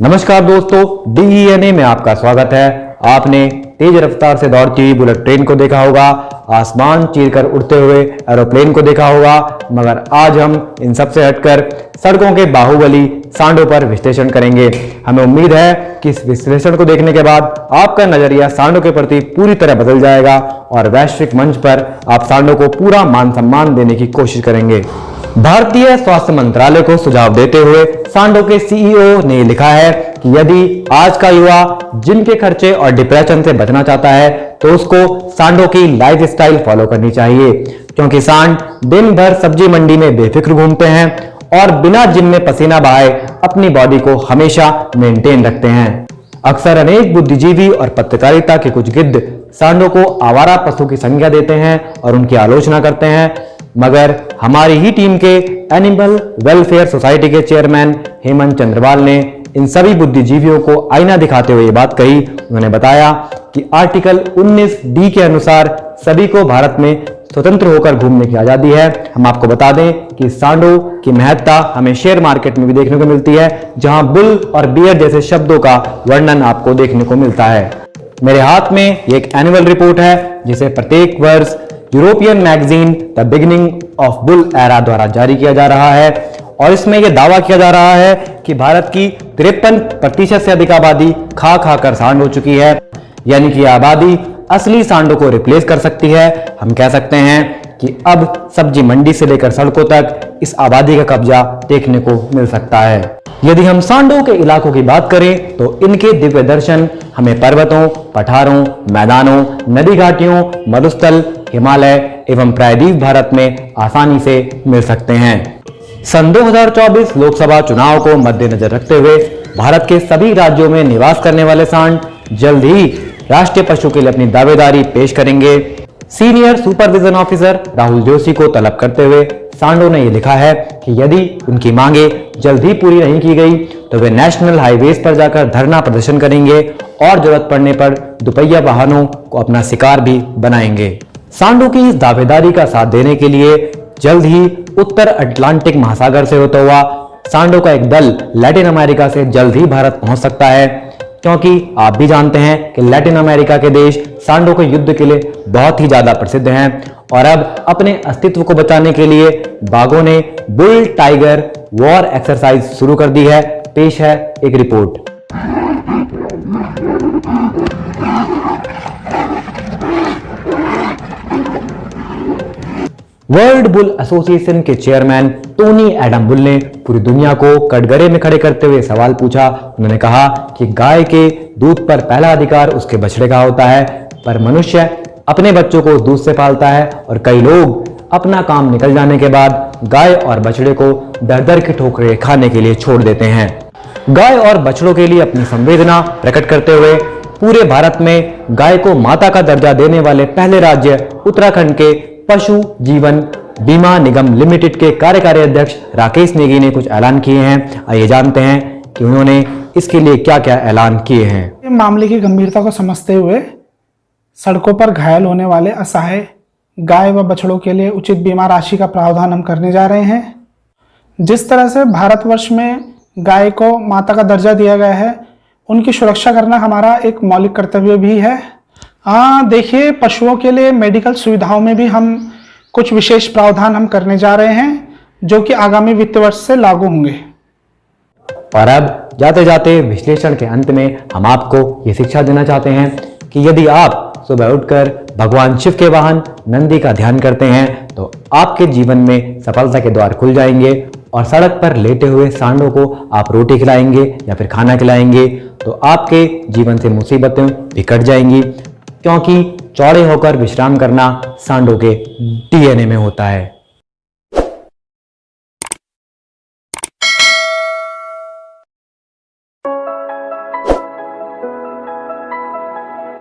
नमस्कार दोस्तों, DENA में आपका स्वागत है। आपने तेज रफ्तार से दौड़ती हुई बुलेट ट्रेन को देखा होगा, आसमान चीरकर उड़ते हुए एरोप्लेन को देखा होगा, मगर आज हम इन सब से हटकर सड़कों के बाहुबली सांडों पर विश्लेषण करेंगे। हमें उम्मीद है कि इस विश्लेषण को देखने के बाद आपका नजरिया सांडों के प्रति पूरी तरह बदल जाएगा और वैश्विक मंच पर आप सांडों को पूरा मान सम्मान देने की कोशिश करेंगे। भारतीय स्वास्थ्य मंत्रालय को सुझाव देते हुए सांडों के CEO ने लिखा है कि यदि आज का युवा जिनके खर्चे और डिप्रेशन से बचना चाहता है तो उसको सांडों की लाइफस्टाइल फॉलो करनी चाहिए, क्योंकि सांड दिन भर सब्जी मंडी में बेफिक्र घूमते हैं और बिना जिम में पसीना बहाए अपनी बॉडी को हमेशा मेंटेन रखते हैं। अक्सर अनेक बुद्धिजीवी और पत्रकारिता के कुछ गिद्ध सांडों को आवारा पशु की संज्ञा देते हैं और उनकी आलोचना करते हैं, मगर हमारी ही टीम के एनिमल वेलफेयर सोसाइटी के चेयरमैन हेमंत चंद्रवाल ने इन सभी बुद्धिजीवियों को आईना दिखाते हुए ये बात कही। उन्होंने बताया कि आर्टिकल 19D के अनुसार सभी को भारत में स्वतंत्र होकर घूमने की आजादी है। हम आपको बता दें कि सांडों की महत्ता हमें शेयर मार्केट में भी देखने को मिलती है, जहां बुल और बियर जैसे शब्दों का वर्णन आपको देखने को मिलता है। मेरे हाथ में एक एनुअल रिपोर्ट है जिसे प्रत्येक वर्ष European magazine the beginning of bull era द्वारा जारी किया जा रहा है और इसमें यह दावा किया जा रहा है कि भारत की 53% से अधिक आबादी खा खाकर सांड हो चुकी है, यानी कि आबादी असली सांडों को रिप्लेस कर सकती है। हम कह सकते हैं कि अब सब्जी मंडी से लेकर सड़कों तक इस आबादी का कब्जा देखने को मिल सकता है। यदि हम सांडों के इलाकों की बात करें तो इनके दिव्य दर्शन हमें पर्वतों, पठारों, मैदानों, नदी घाटियों, मरुस्थल, हिमालय एवं प्रायद्वीप भारत में आसानी से मिल सकते हैं। सन 2024 लोकसभा चुनाव को मद्देनजर रखते हुए भारत के सभी राज्यों में निवास करने वाले सांड जल्द ही राष्ट्रीय पशु के लिए अपनी दावेदारी पेश करेंगे। Senior supervision officer Rahul Joshi को तलब करते हुए सांडों ने यह लिखा है कि यदि उनकी मांगे जल्द ही पूरी नहीं की गई तो वे नेशनल हाईवेज पर जाकर धरना प्रदर्शन करेंगे और जरूरत पड़ने पर दुपहिया वाहनों को अपना शिकार भी बनाएंगे। सांडों की इस दावेदारी का साथ देने के लिए जल्द ही उत्तर अटलांटिक महासागर से होता हुआ सांडों का एक दल लैटिन अमेरिका से जल्द ही भारत पहुंच सकता है, क्योंकि आप भी जानते हैं कि लैटिन अमेरिका के देश सांडों के युद्ध के लिए बहुत ही ज्यादा प्रसिद्ध हैं और अब अपने अस्तित्व को बचाने के लिए बाघों ने बुल टाइगर वॉर एक्सरसाइज शुरू कर दी है। पेश है एक रिपोर्ट। वर्ल्ड बुल एसोसिएशन के चेयरमैन टोनी एडम बुल ने पूरी दुनिया को कटघरे में खड़े करते हुए सवाल पूछा। उन्होंने कहा कि गाय के दूध पर पहला अधिकार उसके बछड़े का होता है, पर मनुष्य अपने बच्चों को दूध से पालता है और कई लोग अपना काम निकल जाने के बाद गाय और बछड़े को दर दर की ठोकरें खाने के लिए छोड़ देते हैं। गाय और बछड़ों के लिए अपनी संवेदना प्रकट करते हुए पूरे भारत में गाय को माता का दर्जा देने वाले पहले राज्य उत्तराखंड के पशु जीवन बीमा निगम लिमिटेड के कार्यकारी अध्यक्ष राकेश नेगी ने कुछ ऐलान किए हैं। आइए जानते हैं कि उन्होंने इसके लिए क्या क्या ऐलान किए हैं। मामले की गंभीरता को समझते हुए सड़कों पर घायल होने वाले असहाय गाय व बछड़ों के लिए उचित बीमा राशि का प्रावधान हम करने जा रहे हैं। जिस तरह से भारतवर्ष में गाय को माता का दर्जा दिया गया है, उनकी सुरक्षा करना हमारा एक मौलिक कर्तव्य भी है। देखिए, पशुओं के लिए मेडिकल सुविधाओं में भी हम कुछ विशेष प्रावधान हम करने जा रहे हैं, जो कि आगामी वित्त वर्ष से लागू होंगे। और अब जाते जाते विश्लेषण के अंत में हम आपको ये शिक्षा देना चाहते हैं कि यदि आप सुबह उठकर भगवान शिव के वाहन नंदी का ध्यान करते हैं तो आपके जीवन में सफलता के द्वार खुल जाएंगे और सड़क पर लेटे हुए सांडों को आप रोटी खिलाएंगे या फिर खाना खिलाएंगे तो आपके जीवन से मुसीबतें भी कट जाएंगी, क्योंकि चौड़े होकर विश्राम करना सांडों के DNA में होता है।